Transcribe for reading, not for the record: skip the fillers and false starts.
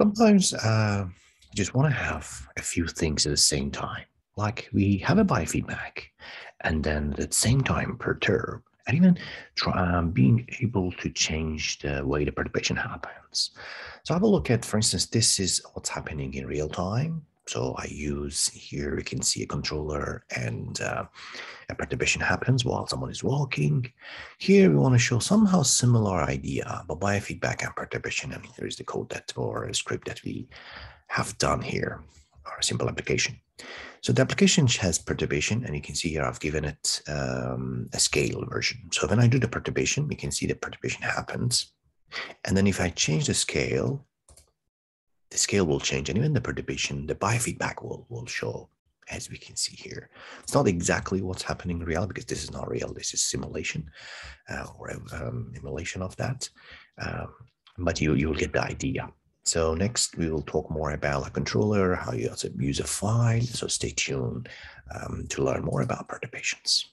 Sometimes you just want to have a few things at the same time. Like we have a biofeedback, and then at the same time perturb, and even being able to change the way the perturbation happens. So have a look at, for instance, this is what's happening in real time. So I use here, we can see a controller and a perturbation happens while someone is walking. Here we want to show somehow similar idea, but biofeedback and perturbation. And here is the code that or a script that we have done here, or a simple application. So the application has perturbation, and you can see here I've given it a scale version. So when I do the perturbation, we can see the perturbation happens. And then if I change the scale will change, and even the perturbation, the biofeedback will show, as we can see here. It's not exactly what's happening in real, because this is not real. This is simulation or emulation of that. But you'll get the idea. So next, we will talk more about a controller, how you also use a file. So stay tuned to learn more about perturbations.